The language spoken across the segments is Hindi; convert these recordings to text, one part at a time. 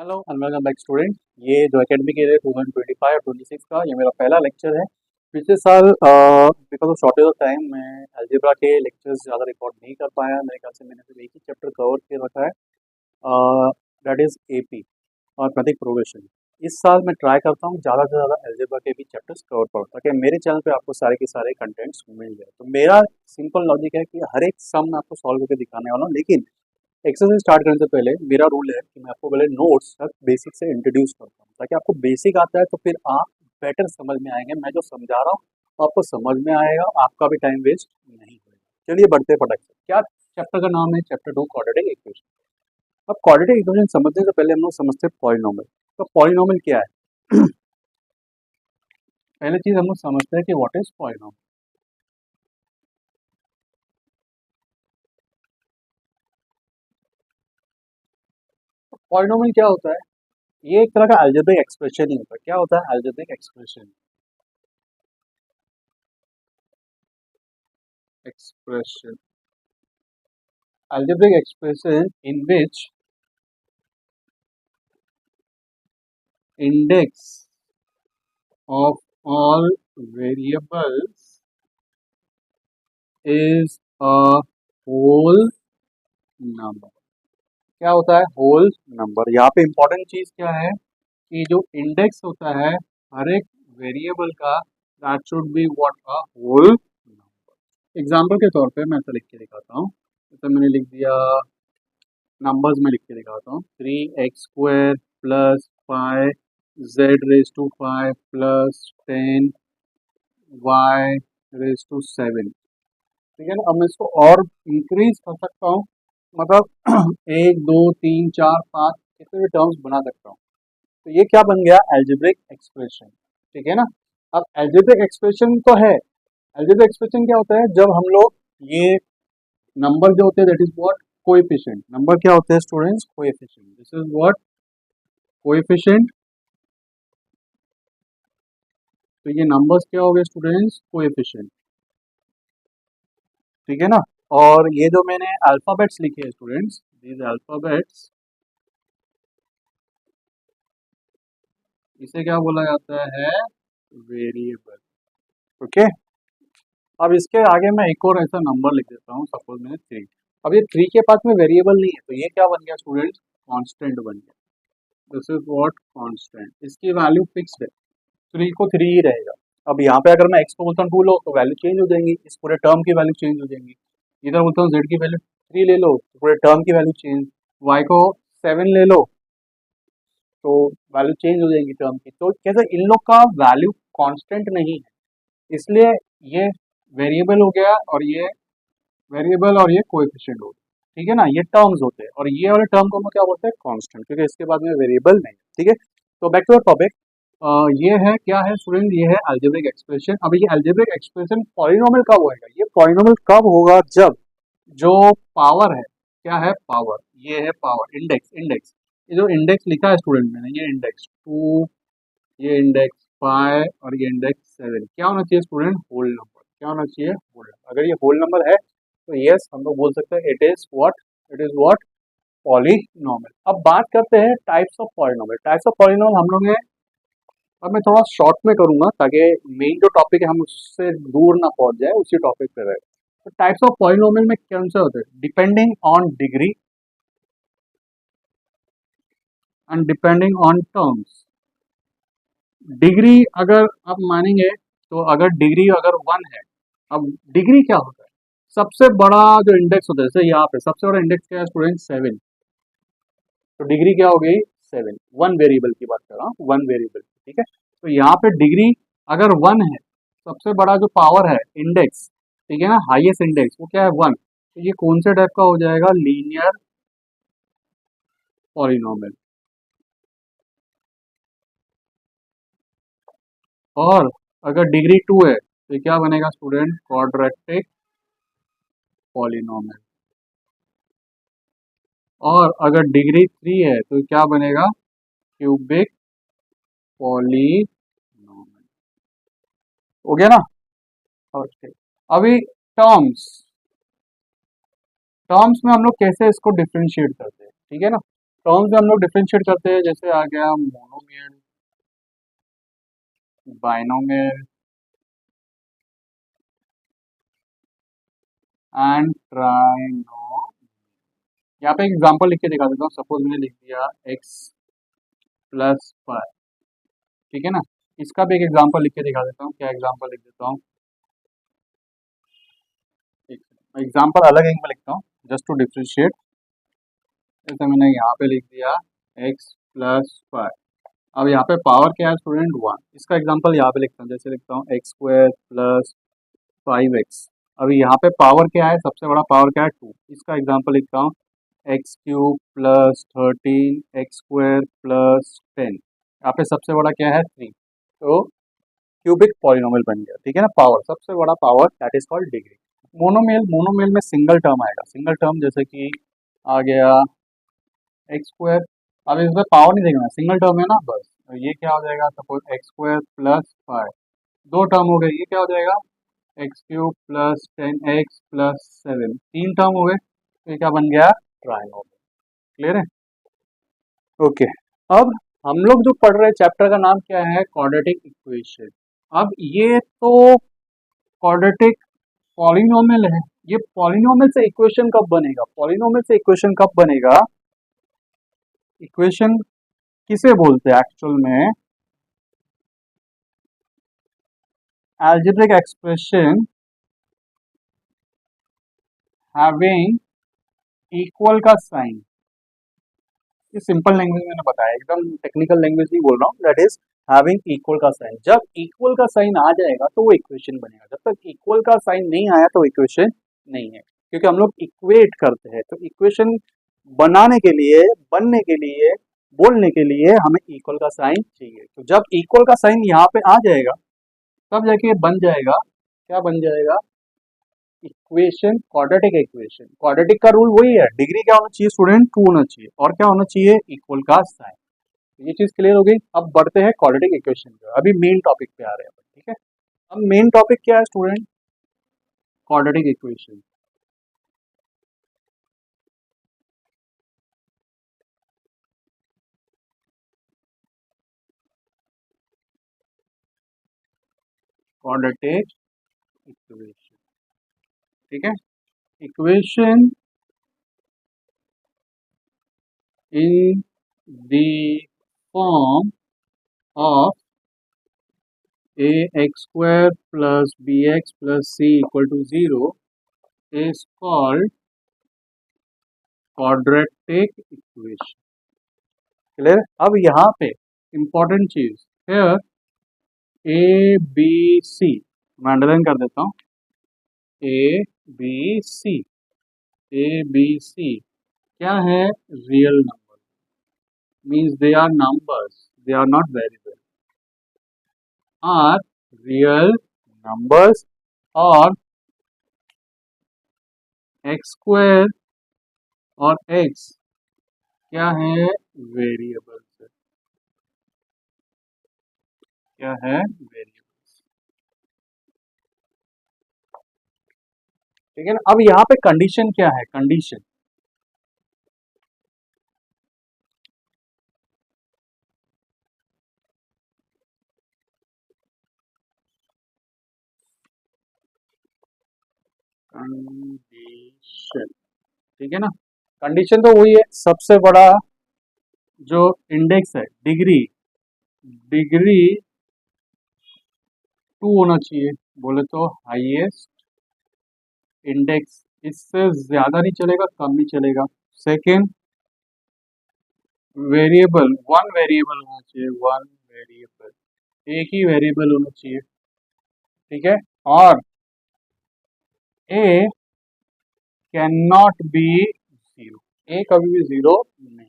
Hello and welcome back student. ये जो एकेडमिक ईयर है 2025 और 26 का ये मेरा पहला लेक्चर है। पिछले साल because of shortage of time मैं अलजेब्रा के लेक्चर्स ज़्यादा रिकॉर्ड नहीं कर पाया। मेरे ख्याल से मैंने सिर्फ एक ही चैप्टर कवर कर रखा है, दैट इज़ एपी और प्रतीक प्रोग्रेशन। इस साल मैं ट्राई करता हूँ ज़्यादा से ज़्यादा अलजेब्रा के भी चैप्टर्स कवर करूँ ताकि मेरे चैनल पे आपको सारे के सारे कंटेंट्स मिल जाए। तो मेरा सिंपल लॉजिक है कि हर एक सम मैं आपको सॉल्व करके दिखाने वाला हूँ, लेकिन एक्सरसाइज स्टार्ट करने से पहले मेरा रूल है कि मैं आपको पहले नोट्स तक बेसिक से इंट्रोड्यूस करता हूँ ताकि आपको बेसिक आता है तो फिर आप बेटर समझ में आएंगे। मैं जो समझा रहा हूँ तो आपको समझ में आएगा, आपका भी टाइम वेस्ट नहीं होगा। चलिए बढ़ते फटाक से। क्या चैप्टर का नाम है? Chapter 2, quadratic equation. अब क्वाड्रेटिक इक्वेशन समझने से पहले हम लोग समझते हैं पॉलिनोमियल। तो पॉलिनोमियल क्या है? पहले चीज हम लोग समझते हैं कि व्हाट इज पॉलिनोमियल। पॉलिनोमियल क्या होता है? ये एक तरह का अलजेब्रिक एक्सप्रेशन ही होता है। क्या होता है algebraic expression? expression algebraic expression in which index of all variables is a whole number। क्या होता है होल नंबर? यहाँ पे इंपॉर्टेंट चीज क्या है कि जो इंडेक्स होता है हर एक वेरिएबल का, that should be what a whole number. Example के तौर पे मैं ऐसा लिख के दिखाता हूँ। जैसे मैंने लिख दिया, नंबर्स में लिख के दिखाता हूँ, 3x² plus 5z⁻5 plus 10y⁻7। ठीक है ना। अब मैं इसको और इंक्रीज कर सकता हूँ, मतलब 1 2 3 4 5 कितने भी टर्म्स बना सकता हूँ। तो ये क्या बन गया? Algebraic expression. ठीक है ना। अब एल्जेब्रिक एक्सप्रेशन तो है। एल्जेब्रिक एक्सप्रेशन क्या होता है? जब हम लोग ये नंबर जो होते हैं that is what coefficient. Number क्या होते हैं students? Coefficient. This is what coefficient. तो ये नंबर्स क्या हो गए स्टूडेंट्स? कोएफिशिएंट। ठीक है ना। और ये जो मैंने अल्फाबेट्स लिखे हैं स्टूडेंट्स, दीज अल्फाबेट्स, इसे क्या बोला जाता है? वेरिएबल। ओके। अब इसके आगे मैं एक और ऐसा नंबर लिख देता हूँ, सपोज मैंने 3। अब ये 3 के पास में वेरिएबल नहीं है तो ये क्या बन गया स्टूडेंट्स? कांस्टेंट बन गया। This is what constant. इसकी वैल्यू फिक्स्ड है, 3 को 3 ही रहेगा। अब यहाँ पे अगर मैं x को बोलता हूँ 2 लो तो वैल्यू चेंज हो जाएंगी, इस पूरे टर्म की वैल्यू चेंज हो जाएंगी। इधर बोलता हूँ z की वैल्यू 3 ले लो तो पूरे टर्म की वैल्यू चेंज। y को 7 ले लो तो वैल्यू चेंज हो जाएंगी टर्म की। तो कैसे इन लोग का वैल्यू कांस्टेंट नहीं है, इसलिए ये वेरिएबल हो गया और ये वेरिएबल और ये कोएफिशिएंट हो गया। ठीक है ना। ये टर्म्स होते हैं और ये वाले टर्म को हम क्या बोलते हैं? कांस्टेंट, क्योंकि इसके बाद में वेरिएबल नहीं। ठीक है। तो बैक टू द टॉपिक। ये है क्या है स्टूडेंट? ये है अलजेब्रिक एक्सप्रेशन। अब ये अलजेब्रिक एक्सप्रेशन पॉलिनोमियल कब होएगा? ये पॉलिनोमियल कब होगा? जब जो पावर है, क्या है पावर, ये है पावर, इंडेक्स। इंडेक्स, ये जो इंडेक्स लिखा है स्टूडेंट मैंने, ये इंडेक्स 2, ये इंडेक्स 5 और ये इंडेक्स 7 क्या होना चाहिए स्टूडेंट? Whole number. क्या होना चाहिए? Whole number. अगर ये होल नंबर है तो यस हम लोग बोल सकते हैं it is what, it is what polynomial. अब बात करते हैं types of polynomial. Types of polynomial हम लोग ने, अब मैं थोड़ा शॉर्ट में करूंगा ताकि मेन जो टॉपिक है हम उससे दूर ना पहुंच जाए, उसी टॉपिक पे रहे। तो टाइप्स ऑफ पॉलिनोमियल में कौन से होते हैं? Depending on degree and depending on terms. Degree अगर आप मानेंगे तो अगर डिग्री अगर 1 है, अब डिग्री क्या होता है? सबसे बड़ा जो इंडेक्स होता है, जैसे यहाँ पे सबसे बड़ा इंडेक्स क्या है स्टूडेंट? 7। तो डिग्री क्या हो गई? 7। वन वेरिएबल की बात कर रहा हूँ, वन वेरिएबल। ठीक है। तो यहाँ पे डिग्री अगर 1 है, सबसे बड़ा जो पावर है इंडेक्स, ठीक है ना, हाईएस्ट इंडेक्स, वो क्या है? 1। तो ये कौन से टाइप का हो जाएगा? Linear polynomial. और अगर डिग्री 2 है तो ये क्या बनेगा स्टूडेंट? Quadratic polynomial. और अगर डिग्री 3 है तो क्या बनेगा? Cubic polynomial. हो गया ना। ओके। अभी टर्म्स, टर्म्स में हम लोग कैसे इसको डिफ्रेंशिएट करते हैं? ठीक है ना। टर्म्स में हम लोग डिफ्रेंशिएट करते हैं, जैसे आ गया मोनोमियल, बाइनोमियल एंड ट्राइनो। यहाँ पे एग्जांपल लिख के दिखा देता हूँ। सपोज मैंने लिख दिया x प्लस फाइव, ठीक है ना। इसका भी एक एग्जांपल लिख के दिखा देता हूँ। क्या एग्जांपल लिख देता हूँ, एग्जांपल अलग एक में लिखता हूँ जस्ट टू डिफ्रेंशिएट। जैसे मैंने यहाँ पे लिख दिया x प्लस फाइव, अब यहाँ पे पावर क्या है स्टूडेंट, वन। इसका एग्जांपल यहाँ पे लिखता हूँ, जैसे लिखता हूँ x square plus five x. अभी यहाँ पे पावर क्या है, सबसे बड़ा पावर क्या है, टू। इसका एग्जांपल लिखता हूँ x cube plus thirteen x square plus ten. यहाँ पे सबसे बड़ा क्या है, थ्री। तो क्यूबिक पॉलिनोमियल बन गया, ठीक है ना। पावर, सबसे बड़ा power, that is called degree. Monomial, monomial में सिंगल टर्म आएगा। सिंगल टर्म जैसे कि आ गया एक्स स्क्वायर। अब इसमें पावर नहीं देखना, सिंगल टर्म है ना बस। तो ये क्या हो जाएगा, suppose x square plus five, दो टर्म हो गए। ये क्या हो जाएगा, x cube plus ten x plus seven, तीन टर्म हो गए। तो ये क्या बन गया, ट्राइनोमियल। क्लियर है, ओके। अब हम लोग जो पढ़ रहे हैं चैप्टर का नाम क्या है, क्वाड्रेटिक इक्वेशन। अब ये तो क्वाड्रेटिक पॉलिनोमियल है। ये पॉलिनोमियल से इक्वेशन कब बनेगा, पॉलिनोमियल से इक्वेशन कब बनेगा, इक्वेशन किसे बोलते हैं एक्चुअल में, algebraic expression having इक्वल का साइन। ये सिंपल लैंग्वेज मैंने बताया, एकदम टेक्निकल लैंग्वेज नहीं बोल रहा हूँ। दैट इज हैविंग इक्वल का साइन। जब इक्वल का साइन आ जाएगा तो वो इक्वेशन बनेगा। जब तक इक्वल का साइन नहीं आया तो इक्वेशन नहीं है, क्योंकि हम लोग इक्वेट करते हैं। तो इक्वेशन बनाने के लिए, बनने के लिए, बोलने के लिए हमें इक्वल का साइन चाहिए। तो जब इक्वल का साइन यहाँ पे आ जाएगा तब जाके ये बन जाएगा, क्या बन जाएगा, इक्वेशन, क्वाड्रेटिक इक्वेशन। क्वाड्रेटिक का रूल वही है, डिग्री क्या होना चाहिए स्टूडेंट, टू होना चाहिए, और क्या होना चाहिए, इक्वल का साइन। ये चीज क्लियर हो गई। अब बढ़ते हैं क्वाड्रेटिक इक्वेशन पे, अभी मेन टॉपिक पे आ रहे हैं, ठीक है। अब मेन टॉपिक क्या है student, quadratic equation. Quadratic equation, ठीक है। Equation in the form of ax square plus bx plus c equal to 0 is called quadratic equation। Clear. अब यहाँ पे इंपॉर्टेंट चीज, फिर ए बी सी मैं अंडरलाइन कर देता हूँ, A B C. A B C क्या है, real number, means they are numbers, they are not variable, are real numbers. और एक्स स्क्वायर और एक्स क्या है, वेरिएबल्स, क्या है, वेरिएबल्स, ठीक है ना। अब यहाँ पे कंडीशन क्या है, कंडीशन, कंडीशन, ठीक है ना। कंडीशन तो वही है, सबसे बड़ा जो इंडेक्स है, डिग्री, डिग्री टू होना चाहिए, बोले तो हाईएस्ट इंडेक्स, इससे ज्यादा नहीं चलेगा, कम नहीं चलेगा। सेकेंड, वेरिएबल, वन वेरिएबल होना चाहिए, वन वेरिएबल, एक ही वेरिएबल होना चाहिए, ठीक है। और ए कैन नॉट बी जीरो, ए कभी भी जीरो नहीं,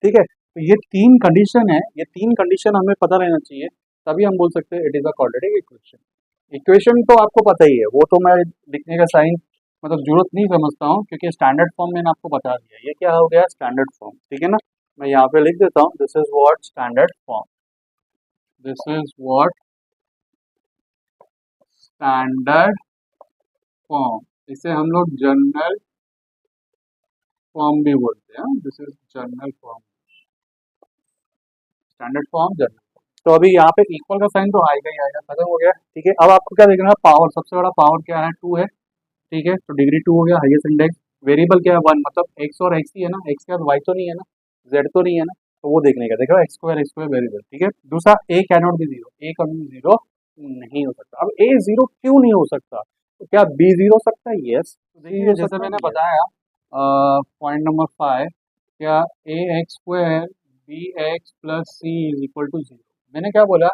ठीक है। तो ये तीन कंडीशन है, ये तीन कंडीशन हमें पता रहना चाहिए, तभी हम बोल सकते हैं it is a quadratic equation. Equation तो आपको पता ही है, वो तो मैं लिखने का साइन मतलब जरूरत नहीं समझता हूँ, क्योंकि स्टैंडर्ड फॉर्म मैंने आपको बता दिया। ये क्या हो गया, स्टैंडर्ड फॉर्म, ठीक है ना। मैं यहाँ पे लिख देता हूँ, this is what standard form, this is what standard form. इसे हम लोग जनरल फॉर्म भी बोलते हैं, this is general form, standard form, general. तो अभी यहाँ पे इक्वल का साइन तो आएगा ही आएगा, खत्म हो गया, ठीक है। अब आपको क्या देखना है, पावर, सबसे बड़ा पावर क्या है, 2 है, ठीक है। तो डिग्री 2 हो गया, हाईएस्ट इंडेक्स। वेरिएबल क्या है, 1, मतलब एक्स और एक्स ही है ना, एक्स के बाद वाई तो नहीं है ना, जेड तो नहीं है ना, तो वो देखने का, देखो एक्स स्क्वायर वेरिएबल, ठीक है। दूसरा ए कैन नॉट बी जीरो, ए कभी जीरो नहीं हो सकता। अब ए जीरो क्यों नहीं हो सकता, तो क्या बी जीरो हो सकता है, यस। तो देखिए जैसे मैंने बताया पॉइंट नंबर 5, क्या a x square b x plus C is equal to zero, मैंने क्या बोला,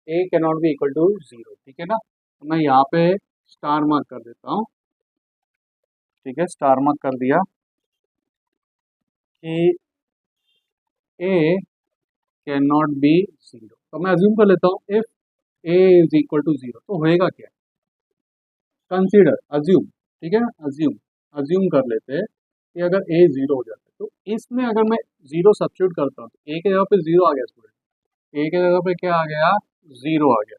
a can not be equal to zero, ठीक है ना। तो मैं यहाँ पे स्टार मार्क कर देता हूँ, ठीक है, स्टार मार्क कर दिया कि A can not be zero. तो मैं अज्यूम कर लेता हूँ if A is equal to zero, तो होएगा क्या, कंसीडर, अज्यूम, ठीक है ना, अज्यूम, अज्यूम कर लेते हैं कि अगर ए जीरो हो जाता है, तो इसमें अगर मैं जीरो सब्स्टिट्यूट करता हूँ तो ए के जगह पे जीरो आ गया स्टूडेंट, ए के जगह पे क्या आ गया, जीरो आ गया।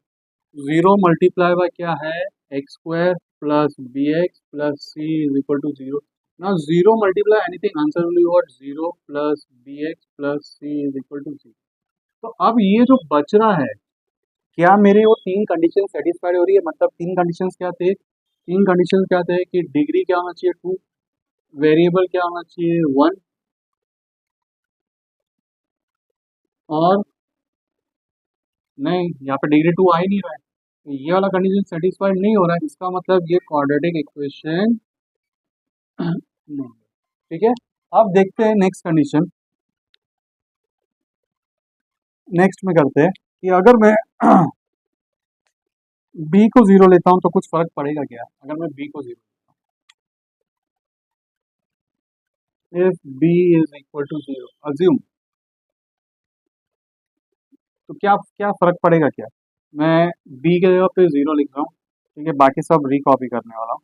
जीरो मल्टीप्लाई बाय क्या है, x square plus b x plus C is equal to zero. ना zero multiply anything, answer will be what, zero plus b x plus C is equal to zero. तो अब ये जो बच रहा है, क्या मेरे वो तीन कंडीशन सेटिस्फाइड हो रही है, मतलब तीन कंडीशन क्या थे, तीन कंडीशन क्या थे, कि डिग्री क्या होना चाहिए 2, वेरिएबल क्या होना चाहिए 1, और नहीं, यहाँ पे डिग्री 2 आ ही नहीं रहा है, तो ये वाला कंडीशन सेटिस्फाइड नहीं हो रहा है, इसका मतलब ये क्वाड्रेटिक इक्वेशन नहीं, ठीक है। अब देखते हैं नेक्स्ट कंडीशन, नेक्स्ट में करते हैं कि अगर मैं बी को जीरो लेता हूं तो कुछ फर्क पड़ेगा क्या, अगर मैं बी को zero, if B is equal to zero, assume, तो क्या क्या फर्क पड़ेगा क्या, मैं बी के जगह पे जीरो लिख रहा हूँ, ठीक है, बाकी सब रिकॉपी करने वाला हूँ।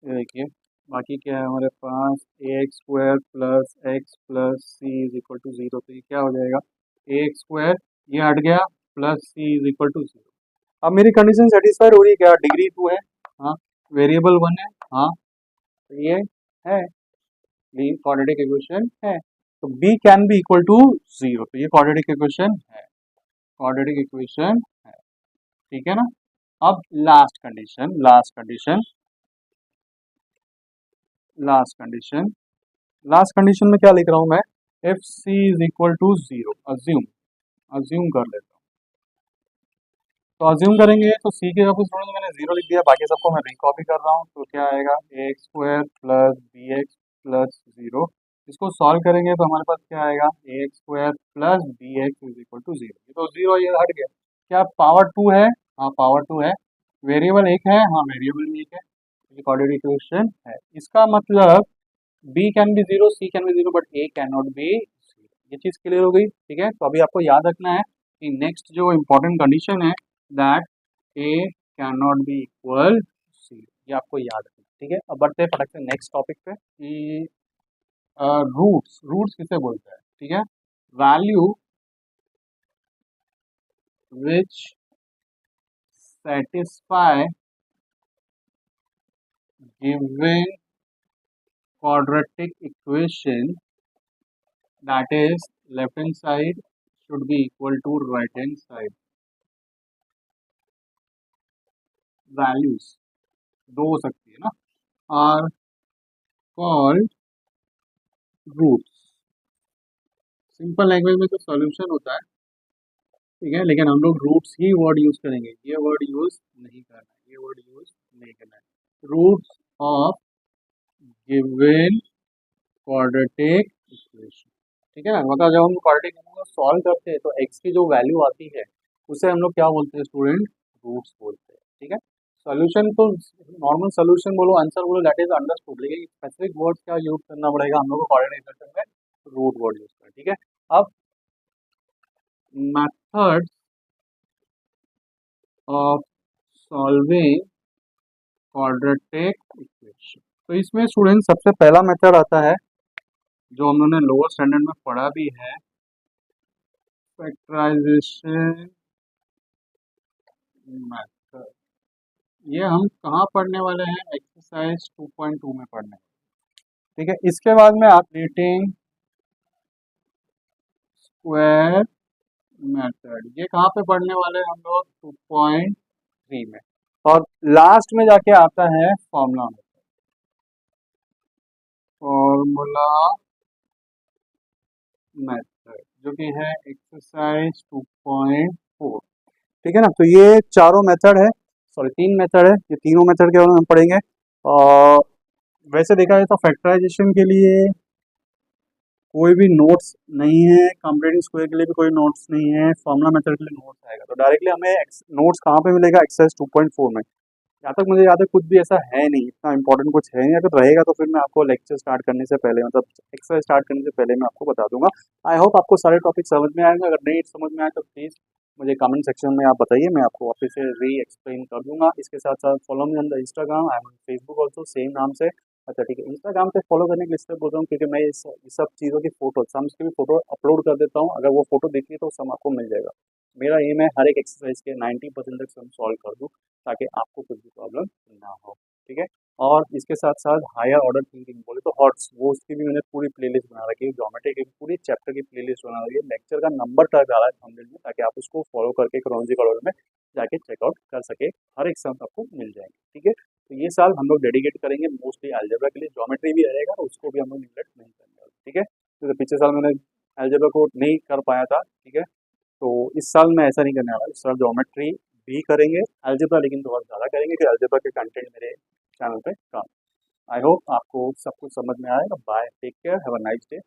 ये देखिए, बाकी क्या है हमारे पास, a x square plus C is equal to zero, तो ये क्या हो जाएगा, ए एक्स स्क्वायर, ये हट गया, plus C is equal to zero. अब मेरी कंडीशन सेटिस्फाइड हो रही है क्या, डिग्री 2 है, हाँ, वेरिएबल 1 है, हाँ, तो ये है, क्वाड्रेटिक इक्वेशन है, तो B can be equal to zero, तो ये क्वाड्रेटिक इक्वेशन है, क्वाड्रेटिक इक्वेशन है, ठीक है ना। अब लास्ट कंडीशन, लास्ट कंडीशन में क्या लिख रहा हूं मैं, if C is equal to zero, assume, assume कर लेता हूँ, तो अज्यूम करेंगे तो सी के जगह पे स्टूडेंट मैंने जीरो लिख दिया, बाकी सबको मैं रिकॉपी कर रहा हूँ, तो क्या आएगा, a x square plus b x plus zero, इसको सॉल्व करेंगे तो हमारे पास क्या आएगा, a x square plus b x is equal to zero, ये तो जीरो ये हट गया, क्या पावर 2 है, हाँ पावर 2 है, वेरिएबल एक है, हाँ वेरिएबल भी एक है, ये क्वाड्रेटिक इक्वेशन है, इसका मतलब B can be zero, C can be zero, but A can not be zero, ये चीज क्लियर हो गई, ठीक है। तो अभी आपको याद रखना है कि नेक्स्ट जो इम्पोर्टेंट कंडीशन है, that A can not be equal C, ये आपको याद रखना है, ठीक है। अब बढ़ते हैं फटक से नेक्स्ट टॉपिक पे कि रूट्स, रूट्स किसे बोलते हैं, ठीक है, value which satisfy given quadratic equation, that is left hand side should be equal to right hand side, values दो हो सकती है ना, are called roots। Simple language में तो सॉल्यूशन होता है, ठीक है, लेकिन हम लोग रूट्स ही वर्ड यूज करेंगे, ये वर्ड यूज नहीं करना है, ये वर्ड यूज नहीं करना है, roots of given quadratic equation, ठीक है ना। मतलब जब हम क्वाड्रेटिक इक्वेशन को सॉल्व करते हैं तो एक्स की जो वैल्यू आती है उसे हम लोग क्या बोलते हैं स्टूडेंट, रूट्स बोलते हैं, ठीक है। सॉल्यूशन तो नॉर्मल सॉल्यूशन बोलो, आंसर बोलो, दैट इज अंडरस्टूड, लेकिन स्पेसिफिक वर्ड क्या यूज करना पड़ेगा हम लोग को क्वाड्रेटिक इक्वेशन में, रूट वर्ड यूज करें, ठीक है। अब methods of solving quadratic equation, तो इसमें स्टूडेंट सबसे पहला मेथड आता है जो हम लोगों ने लोअर स्टैंडर्ड में पढ़ा भी है, फैक्टराइजेशन मेथड। ये हम कहाँ पढ़ने वाले हैं, एक्सरसाइज 2.2 में पढ़ने, ठीक है, इसके बाद में आप लीडिंग स्क्वायर मेथड, ये कहाँ पे पढ़ने वाले हैं हम लोग? 2.3 में। और लास्ट में जाके आता है फॉर्मूला फॉर्मूला मेथड, जो कि है एक्सरसाइज 2.4। ठीक है ना, तो ये चारों मेथड है, सॉरी 3 मेथड है, ये तीनों मेथड के बारे में हम पढ़ेंगे। और वैसे देखा जाए तो फैक्टराइजेशन के लिए कोई भी नोट्स नहीं है, कंप्लीटिंग स्क्वायर के लिए भी कोई नोट्स नहीं है, फॉर्मुला मेथड के लिए नोट्स आएगा। तो डायरेक्टली हमें नोट्स कहाँ पे मिलेगा? एक्सरसाइज 2.4 में। जहाँ तक मुझे याद है कुछ भी ऐसा है नहीं, इतना इंपॉर्टेंट कुछ है नहीं। अगर रहेगा तो फिर मैं आपको लेक्चर स्टार्ट करने से पहले, मतलब एक्सरसाइज स्टार्ट करने से पहले मैं आपको बता दूंगा। आई होप आपको सारे टॉपिक समझ में आएंगे। अगर नहीं समझ में आए तो प्लीज़ मुझे कमेंट सेक्शन में आप बताइए, मैं आपको वापस से री एक्सप्लेन कर दूंगा। इसके साथ साथ follow me on the Instagram, I am on Facebook also same नाम से। अच्छा ठीक है, इंस्टाग्राम पे फॉलो करने के लिए इसलिए बोल रहा हूँ क्योंकि मैं इस सब चीज़ों की फोटो, सम्स की भी फोटो अपलोड कर देता हूँ। अगर वो फोटो देखिए तो सम आपको मिल जाएगा। मेरा एम है हर एक एक्सरसाइज के 90% तक सम सॉल्व कर दूँ, ताकि आपको कुछ भी प्रॉब्लम ना हो। ठीक है, और इसके साथ साथ हायर ऑर्डर थिंकिंग बोले तो हॉट्स, वो उसकी भी मैंने पूरी प्लेलिस्ट बना रखी है, ज्योमेट्री की पूरी चैप्टर की प्लेलिस्ट बना रखी है, लेक्चर का नंबर तक डाला है थंबनेल में, ताकि आप उसको फॉलो करके क्रोनोलॉजिकल ऑर्डर में जाके चेकआउट कर सके। हर एक सम आपको मिल जाएंगे। ठीक है, तो ये साल हम लोग डेडिकेट करेंगे मोस्टली अलजेब्रा के लिए, ज्योमेट्री भी रहेगा तो उसको भी हम लोग निगलेक्ट नहीं करेंगे। ठीक है, तो पिछले साल मैंने अलजेब्रा को नहीं कर पाया था। ठीक है, तो इस साल मैं ऐसा नहीं करने वाला, इस साल ज्योमेट्री भी करेंगे, अलजेब्रा लेकिन थोड़ा ज़्यादा करेंगे, कि अलजेब्रा के कंटेंट मेरे चैनल पे कम। आई होप आपको सब कुछ समझ में आएगा। Bye, take care, have a nice day.